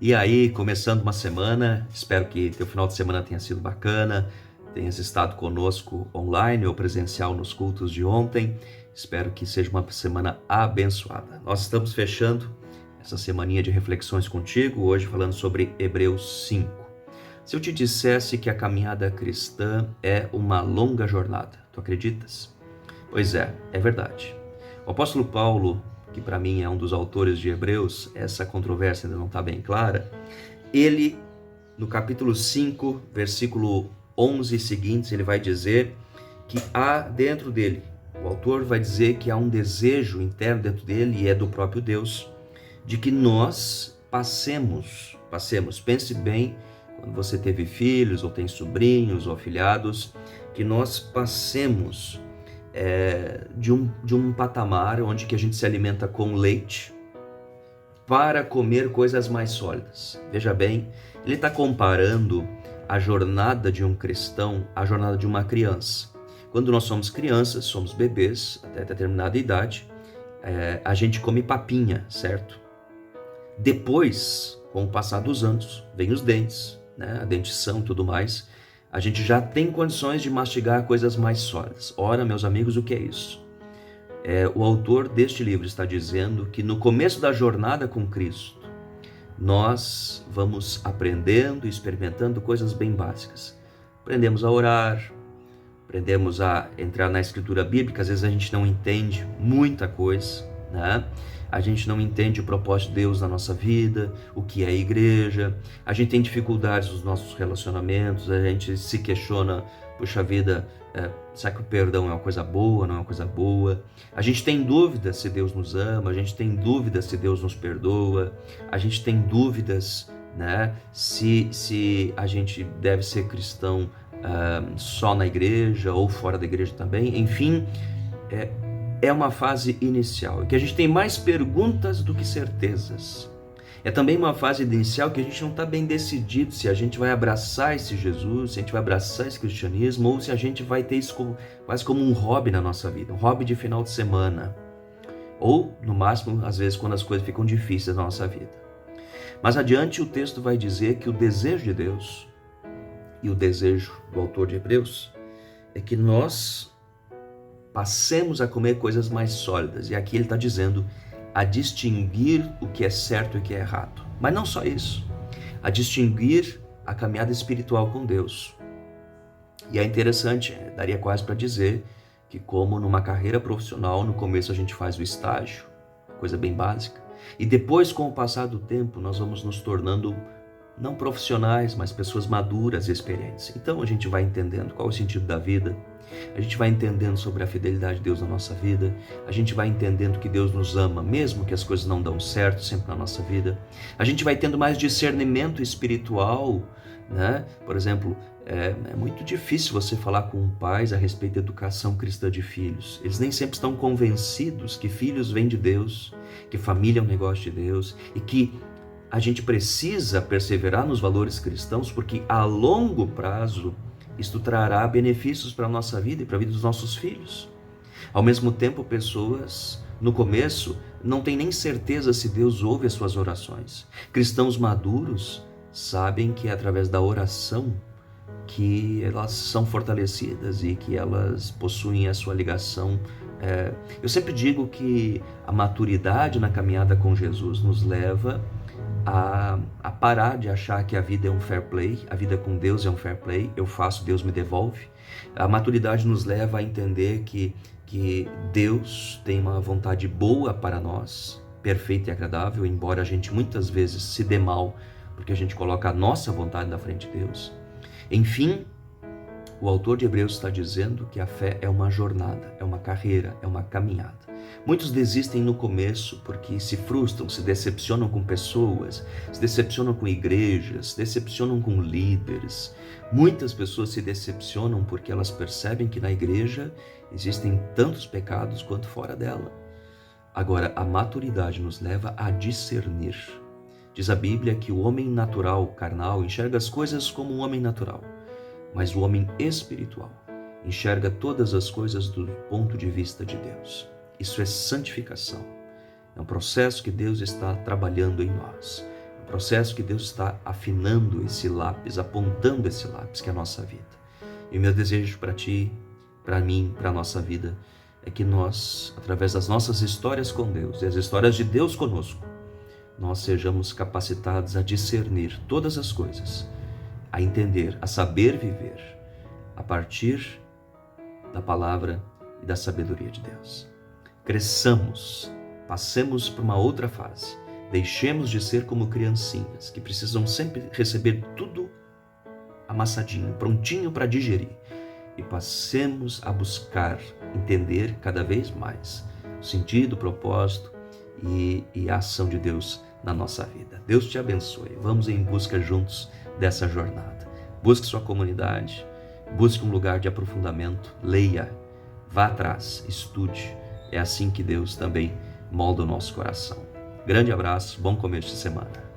E aí, começando uma semana, espero que teu final de semana tenha sido bacana, tenhas estado conosco online ou presencial nos cultos de ontem. Espero que seja uma semana abençoada. Nós estamos fechando essa semaninha de reflexões contigo, hoje falando sobre Hebreus 5. Se eu te dissesse que a caminhada cristã é uma longa jornada, tu acreditas? Pois é verdade. O apóstolo Paulo, que para mim é um dos autores de Hebreus, essa controvérsia ainda não está bem clara, ele, no capítulo 5, versículo 11 e seguintes, ele vai dizer que há dentro dele, o autor vai dizer que há um desejo interno dentro dele, e é do próprio Deus, de que nós passemos, pense bem, quando você teve filhos, ou tem sobrinhos, ou afilhados, que nós passemos de um patamar onde que a gente se alimenta com leite para comer coisas mais sólidas. Veja bem, ele está comparando a jornada de um cristão à jornada de uma criança. Quando nós somos crianças, somos bebês, até determinada idade, a gente come papinha, certo? Depois, com o passar dos anos, vem os dentes, né? A dentição e tudo mais, a gente já tem condições de mastigar coisas mais sólidas. Ora, meus amigos, o que é isso? O autor deste livro está dizendo que no começo da jornada com Cristo, nós vamos aprendendo e experimentando coisas bem básicas. Aprendemos a orar, aprendemos a entrar na escritura bíblica, às vezes a gente não entende muita coisa, né? A gente não entende o propósito de Deus na nossa vida, o que é a igreja, a gente tem dificuldades nos nossos relacionamentos, a gente se questiona, puxa vida, será que o perdão é uma coisa boa, não é uma coisa boa? A gente tem dúvidas se Deus nos ama, a gente tem dúvidas se Deus nos perdoa, a gente tem dúvidas, né, se a gente deve ser cristão só na igreja ou fora da igreja também, enfim, é uma fase inicial, que a gente tem mais perguntas do que certezas. É também uma fase inicial que a gente não está bem decidido se a gente vai abraçar esse Jesus, se a gente vai abraçar esse cristianismo, ou se a gente vai ter isso quase como um hobby na nossa vida, um hobby de final de semana. Ou, no máximo, às vezes, quando as coisas ficam difíceis na nossa vida. Mas adiante o texto vai dizer que o desejo de Deus, e o desejo do autor de Hebreus, é que nós passemos a comer coisas mais sólidas. E aqui ele está dizendo a distinguir o que é certo e o que é errado. Mas não só isso, a distinguir a caminhada espiritual com Deus. E é interessante, daria quase para dizer que como numa carreira profissional, no começo a gente faz o estágio, coisa bem básica, e depois com o passar do tempo nós vamos nos tornando não profissionais, mas pessoas maduras e experientes. Então a gente vai entendendo qual é o sentido da vida, a gente vai entendendo sobre a fidelidade de Deus na nossa vida, a gente vai entendendo que Deus nos ama, mesmo que as coisas não dão certo sempre na nossa vida, a gente vai tendo mais discernimento espiritual, né? Por exemplo, é muito difícil você falar com pais a respeito da educação cristã de filhos. Eles nem sempre estão convencidos que filhos vêm de Deus, que família é um negócio de Deus e que a gente precisa perseverar nos valores cristãos, porque a longo prazo isto trará benefícios para a nossa vida e para a vida dos nossos filhos. Ao mesmo tempo, pessoas, no começo, não têm nem certeza se Deus ouve as suas orações. Cristãos maduros sabem que é através da oração que elas são fortalecidas e que elas possuem a sua ligação. Eu sempre digo que a maturidade na caminhada com Jesus nos leva a parar de achar que a vida é um fair play, a vida com Deus é um fair play, eu faço, Deus me devolve. A maturidade nos leva a entender que Deus tem uma vontade boa para nós, perfeita e agradável, embora a gente muitas vezes se dê mal, porque a gente coloca a nossa vontade na frente de Deus. Enfim, o autor de Hebreus está dizendo que a fé é uma jornada, é uma carreira, é uma caminhada. Muitos desistem no começo porque se frustram, se decepcionam com pessoas, se decepcionam com igrejas, se decepcionam com líderes. Muitas pessoas se decepcionam porque elas percebem que na igreja existem tantos pecados quanto fora dela. Agora, a maturidade nos leva a discernir. Diz a Bíblia que o homem natural, carnal, enxerga as coisas como um homem natural, mas o homem espiritual enxerga todas as coisas do ponto de vista de Deus. Isso é santificação. É um processo que Deus está trabalhando em nós. O processo que Deus está afinando esse lápis, apontando esse lápis, que é a nossa vida. E o meu desejo para ti, para mim, para a nossa vida, é que nós, através das nossas histórias com Deus e as histórias de Deus conosco, nós sejamos capacitados a discernir todas as coisas, a entender, a saber viver, a partir da palavra e da sabedoria de Deus. Cresçamos, passemos para uma outra fase, deixemos de ser como criancinhas, que precisam sempre receber tudo amassadinho, prontinho para digerir, e passemos a buscar entender cada vez mais o sentido, o propósito e a ação de Deus na nossa vida. Deus te abençoe. Vamos em busca juntos dessa jornada. Busque sua comunidade, busque um lugar de aprofundamento, leia, vá atrás, estude. É assim que Deus também molda o nosso coração. Grande abraço, bom começo de semana.